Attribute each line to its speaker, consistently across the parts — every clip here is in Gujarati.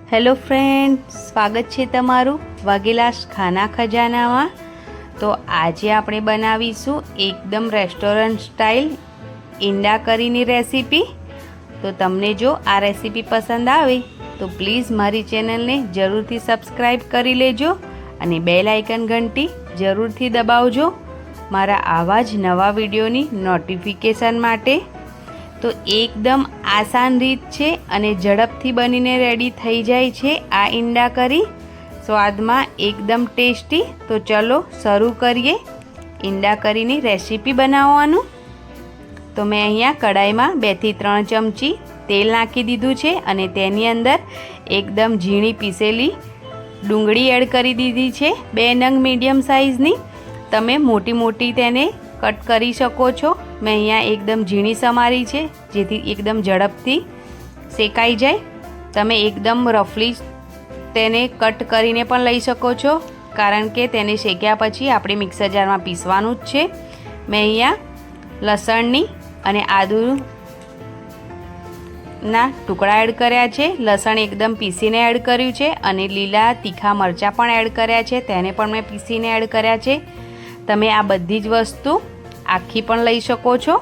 Speaker 1: હેલો ફ્રેન્ડ, સ્વાગત છે તમારું વાઘેલા ખાના ખજાનામાં। તો આજે આપણે બનાવીશું એકદમ રેસ્ટોરન્ટ સ્ટાઇલ ઈંડા કરીની રેસીપી। તો તમને જો આ રેસીપી પસંદ આવે તો પ્લીઝ મારી ચેનલને જરૂરથી સબસ્ક્રાઈબ કરી લેજો અને બેલ આઇકન ઘંટી જરૂરથી દબાવજો મારા આવા જ નવા વિડીયોની નોટિફિકેશન માટે। તો એકદમ આસાન રીત છે અને ઝડપથી બનીને રેડી થઈ જાય છે આ ઈંડા કરી, સ્વાદમાં એકદમ ટેસ્ટી। તો ચલો શરૂ કરીએ ઈંડા કરીની રેસીપી બનાવવાનું। તો મેં અહીંયા કડાઈમાં 2 થી 3 ચમચી તેલ નાખી દીધું છે અને તેની અંદર એકદમ ઝીણી પીસેલી ડુંગળી એડ કરી દીધી છે, 2 નંગ મીડિયમ સાઇઝની। તમે મોટી મોટી તેને કટ કરી શકો છો। મેં અહીંયા એકદમ ઝીણી સમારી છે જેથી એકદમ ઝડપથી શેકાઈ જાય। તમે એકદમ રફલી તેને કટ કરીને પણ લઈ શકો છો કારણ કે તેને શેક્યા પછી આપણે મિક્સર જારમાં પીસવાનું જ છે। મેં અહીંયા લસણની અને આદુના ટુકડા એડ કર્યા છે, લસણ એકદમ પીસીને એડ કર્યું છે અને લીલા તીખા મરચાં પણ એડ કર્યા છે, તેને પણ મેં પીસીને એડ કર્યા છે। તમે આ બધી જ વસ્તુ આખી પણ લઈ શકો છો।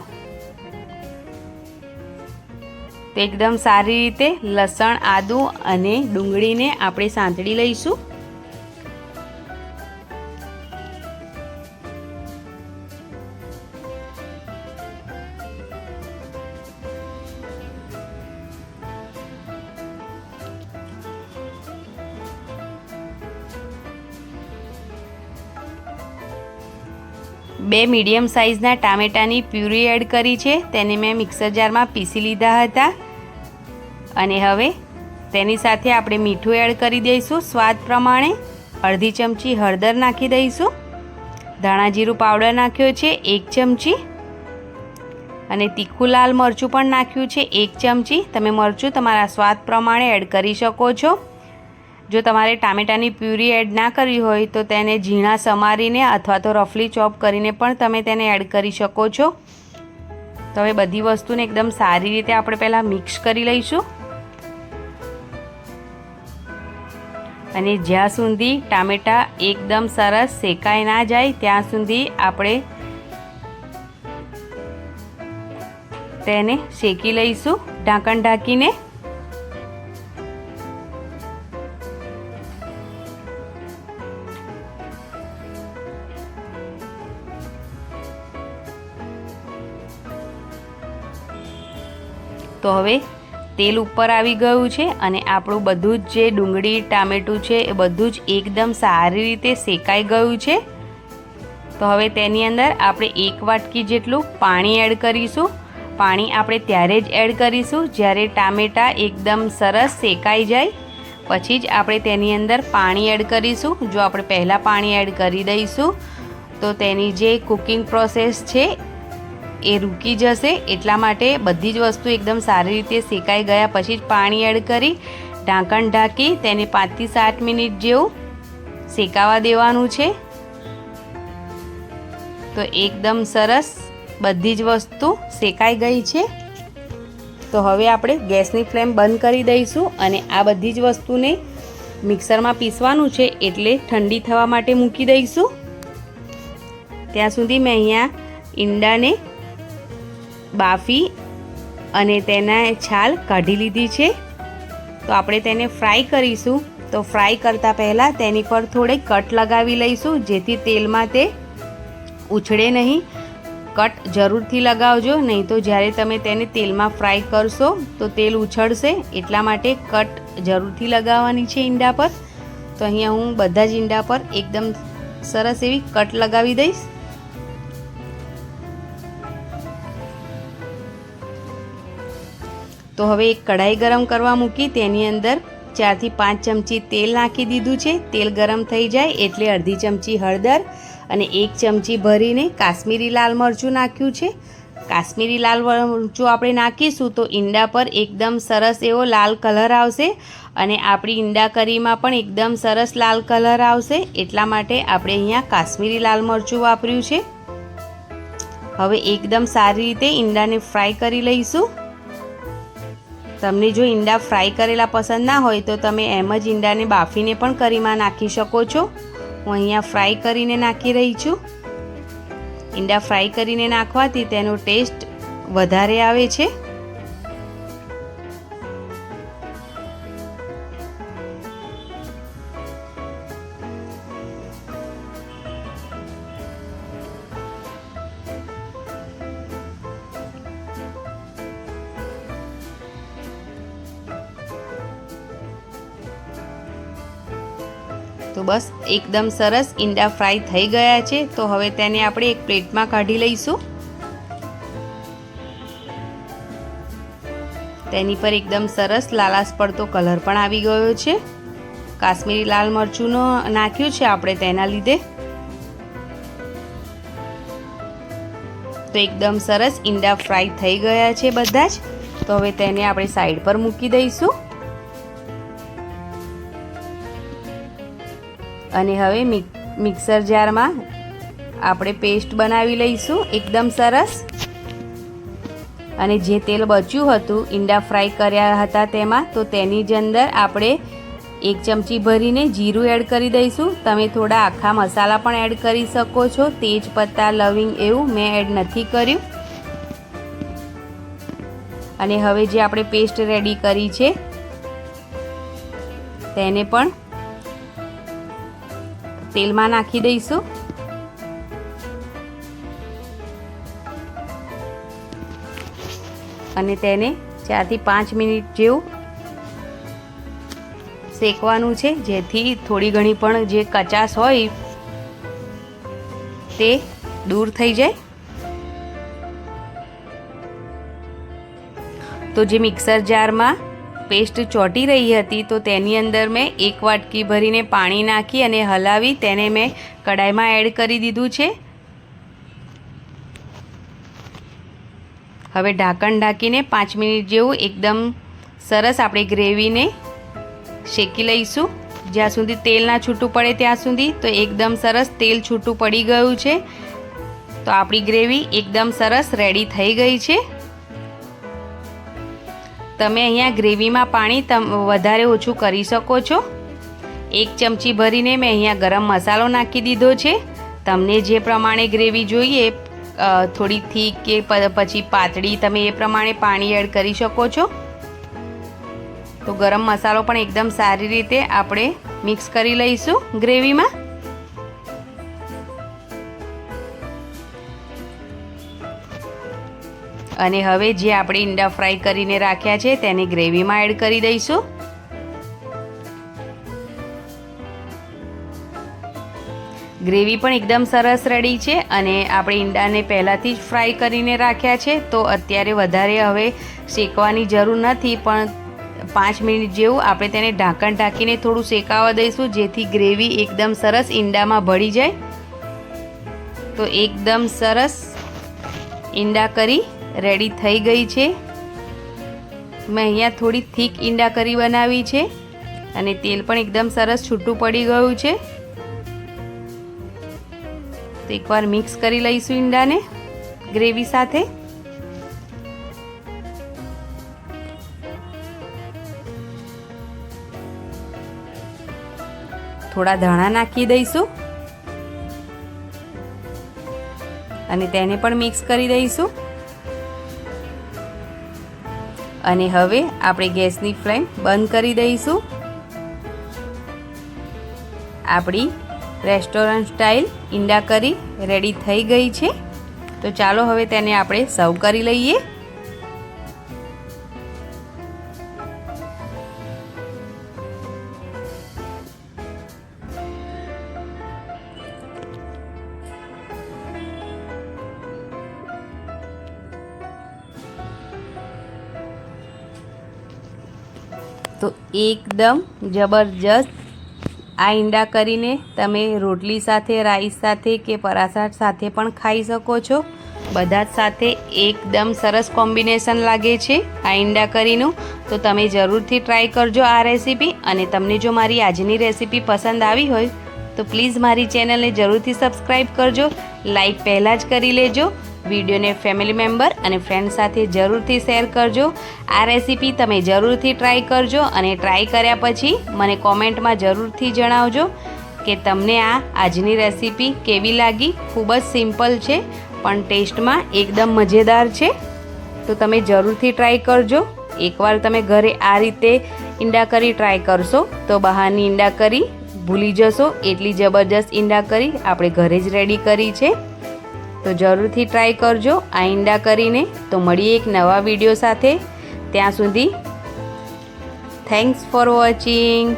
Speaker 1: તો એકદમ સારી રીતે લસણ, આદુ અને ડુંગળીને આપણે સાંતળી લઈશું। બે મીડિયમ સાઇઝના ટામેટાની પ્યુરી એડ કરી છે, તેને મેં મિક્સર જારમાં પીસી લીધા હતા અને હવે તેની સાથે આપણે મીઠું એડ કરી દઈશું સ્વાદ પ્રમાણે। અડધી ચમચી હળદર નાખી દઈશું, ધાણા જીરું પાવડર નાખ્યો છે 1 ચમચી અને તીખું લાલ મરચું પણ નાખ્યું છે 1 ચમચી। તમે મરચું તમારા સ્વાદ પ્રમાણે એડ કરી શકો છો। જો તમારે ટામેટાની પ્યુરી એડ ના કરવી હોય તો તેને ઝીણા સમારીને અથવા તો રફલી ચોપ કરીને પણ તમે તેને એડ કરી શકો છો। તો હવે બધી વસ્તુને એકદમ સારી રીતે આપણે પહેલાં મિક્સ કરી લઈશું અને જ્યાં સુધી ટામેટા એકદમ સરસ શેકાઈ ના જાય ત્યાં સુધી આપણે તેને શેકી લઈશું ઢાંકણ ઢાંકીને। તો હવે તેલ ઉપર આવી ગયું છે અને આપણું બધું જ જે ડુંગળી ટામેટું છે એ બધું જ એકદમ સારી રીતે શેકાઈ ગયું છે। તો હવે તેની અંદર આપણે 1 વાટકી જેટલું પાણી એડ કરીશું। પાણી આપણે ત્યારે જ એડ કરીશું જ્યારે ટામેટા એકદમ સરસ શેકાઈ જાય, પછી જ આપણે તેની અંદર પાણી એડ કરીશું। જો આપણે પહેલાં પાણી એડ કરી દઈશું તો તેની જે કુકિંગ પ્રોસેસ છે એ રૂકી જશે, એટલા માટે બધી જ વસ્તુ એકદમ સારી રીતે શેકાઈ ગયા પછી જ પાણી એડ કરી ઢાંકણ ઢાંકી તેને 5 થી 7 મિનિટ જેવું શેકાવા દેવાનું છે। તો એકદમ સરસ બધી જ વસ્તુ શેકાઈ ગઈ છે। તો હવે આપણે ગેસની ફ્લેમ બંધ કરી દઈશું અને આ બધી જ વસ્તુને મિક્સરમાં પીસવાનું છે એટલે ઠંડી થવા માટે મૂકી દઈશું। ત્યાં સુધી મેં અહીંયા ઈંડાને બાફી અને તેના છાલ કાઢી લીધી છે। તો આપણે તેને ફ્રાય કરીશું। તો ફ્રાય કરતાં પહેલાં તેની પર થોડી કટ લગાવી લઈશું જેથી તેલમાં તે ઉછળે નહીં। કટ જરૂરથી લગાવજો, નહીં તો જ્યારે તમે તેને તેલમાં ફ્રાય કરશો તો તેલ ઉછળશે, એટલા માટે કટ જરૂરથી લગાવવાની છે ઈંડા પર। તો અહીંયા હું બધા જ ઈંડા પર એકદમ સરસ એવી કટ લગાવી દઈશ। તો હવે એક કઢાઈ ગરમ કરવા મૂકી તેની અંદર 4 થી 5 ચમચી તેલ નાખી દીધું છે। તેલ ગરમ થઈ જાય એટલે અડધી ચમચી હળદર અને 1 ચમચી ભરીને કાશ્મીરી લાલ મરચું નાખ્યું છે। કાશ્મીરી લાલ મરચું આપણે નાખીશું તો ઈંડા પર એકદમ સરસ એવો લાલ કલર આવશે અને આપણી ઈંડા કરીમાં પણ એકદમ સરસ લાલ કલર આવશે, એટલા માટે આપણે અહીંયા કાશ્મીરી લાલ મરચું વાપર્યું છે। હવે એકદમ સારી રીતે ઈંડાને ફ્રાય કરી લઈશું। તમને જો ઈંડા ફ્રાય કરેલા પસંદ ના હોય તો તમે એમ જ ઈંડાને બાફીને પણ કરીમાં નાખી શકો છો. હું અહીંયા ફ્રાય કરીને નાખી રહી છું. ઈંડા ફ્રાય કરીને નાખવાથી તેનો ટેસ્ટ વધારે આવે છે. તો બસ એકદમ સરસ ઈંડા ફ્રાય થઈ ગયા છે. તો હવે તેને આપણે એક પ્લેટમાં કાઢી લઈશું. તેની પર એકદમ સરસ લાલાશ પડતો કલર પણ આવી ગયો છે. કાશ્મીરી લાલ મરચુંનો નાખ્યું છે આપણે તેના લીધે. તો એકદમ સરસ ઈંડા ફ્રાય થઈ ગયા છે બધા જ. તો હવે તેને આપણે સાઈડ પર મૂકી દઈશું. અને હવે મિક્સર જારમાં આપણે પેસ્ટ બનાવી લઈશું એકદમ સરસ. અને જે તેલ બચ્યું હતું ઈંડા ફ્રાય કર્યા હતા તેમાં, તો તેની જ અંદર આપણે 1 ચમચી ભરીને જીરું એડ કરી દઈશું. તમે થોડા આખા મસાલા પણ એડ કરી શકો છો. તેજ પત્તા, લવિંગ એવું મેં એડ નથી કર્યું. અને હવે જે આપણે પેસ્ટ રેડી કરી છે તેને પણ તેલમાં નાખી દઈશું. અને તેને 4 થી 5 મિનિટ જેવું શેકવાનું છે, જેથી થોડી ઘણી પણ જે કચાશ હોય તે દૂર થઈ જાય. તો જે મિક્સર જારમાં પેસ્ટ ચોંટી રહી હતી તો તેની અંદર મેં 1 વાટકી ભરીને પાણી નાખી અને હલાવી તેને મેં કડાઈમાં એડ કરી દીધું છે. હવે ઢાંકણ ઢાંકીને 5 મિનિટ જેવું એકદમ સરસ આપણે ગ્રેવીને શેકી લઈશું, જ્યાં સુધી તેલ ના છૂટું પડે ત્યાં સુધી. તો એકદમ સરસ તેલ છૂટું પડી ગયું છે. તો આપણી ગ્રેવી એકદમ સરસ રેડી થઈ ગઈ છે. તમે અહીંયા ગ્રેવીમાં પાણી વધારે ઓછું કરી શકો છો. 1 ચમચી ભરીને મેં અહીંયા ગરમ મસાલો નાખી દીધો છે. તમને જે પ્રમાણે ગ્રેવી જોઈએ, થોડી થીક કે પછી પાતળી, તમે એ પ્રમાણે પાણી એડ કરી શકો છો. તો ગરમ મસાલો પણ એકદમ સારી રીતે આપણે મિક્સ કરી લઈશું ગ્રેવીમાં. અને હવે જે આપણે ઈંડા ફ્રાય કરીને રાખ્યા છે તેને ગ્રેવીમાં એડ કરી દઈશું. ગ્રેવી પણ એકદમ સરસ રેડી છે. અને આપણે ઈંડાને પહેલાંથી જ ફ્રાય કરીને રાખ્યા છે, તો અત્યારે વધારે હવે શેકવાની જરૂર નથી. પણ 5 મિનિટ જેવું આપણે તેને ઢાંકણ ઢાંકીને થોડું શેકાવા દઈશું, જેથી ગ્રેવી એકદમ સરસ ઈંડામાં ભળી જાય. તો એકદમ સરસ ઈંડા કરી રેડી થઈ ગઈ છે. મેં અહીંયા થોડી થીક ઈંડા કરી બનાવી છે અને તેલ પણ એકદમ સરસ છૂટું પડી ગયું છે. તો એકવાર મિક્સ કરી લઈશું ઈંડાને ગ્રેવી સાથે. થોડા ધાણા નાખી દઈશું અને તેને પણ મિક્સ કરી દઈશું. અને હવે આપણે ગેસની ફ્લેમ બંધ કરી દઈશું. આપણી રેસ્ટોરન્ટ સ્ટાઇલ ઈંડા કરી રેડી થઈ ગઈ છે. તો ચાલો હવે તેને આપણે સર્વ કરી લઈએ. તો એકદમ જબરજસ્ત આ ઈંડા કરીને તમે રોટલી સાથે, રાઈસ સાથે કે પરાઠા સાથે પણ ખાઈ શકો છો. બધા જ સાથે એકદમ સરસ કોમ્બિનેશન લાગે છે આ ઈંડા કરીનું. તો તમે જરૂરથી ટ્રાય કરજો આ રેસીપી. અને તમને જો મારી આજની રેસીપી પસંદ આવી હોય તો પ્લીઝ મારી ચેનલને જરૂરથી સબસ્ક્રાઈબ કરજો. લાઈક પહેલાં જ કરી લેજો. વિડીયોને ફેમિલી મેમ્બર અને ફ્રેન્ડ સાથે જરૂરથી શેર કરજો. આ રેસીપી તમે જરૂરથી ટ્રાય કરજો અને ટ્રાય કર્યા પછી મને કોમેન્ટમાં જરૂરથી જણાવજો કે તમને આજની રેસીપી કેવી લાગી. ખૂબ જ સિમ્પલ છે પણ ટેસ્ટમાં એકદમ મજેદાર છે. તો તમે જરૂરથી ટ્રાય કરજો. એકવાર તમે ઘરે આ રીતે ઈંડા કરી ટ્રાય કરશો તો બહારની ઈંડા કરી ભૂલી જશો. એટલી જબરજસ્ત ઈંડા કરી આપણે ઘરે જ રેડી કરી છે. તો જરૂરથી ટ્રાય કરજો આ ઈંડા કરીને. તો મળીએ એક નવા વિડીયો સાથે. ત્યાં સુધી થેન્ક્સ ફોર વોચિંગ.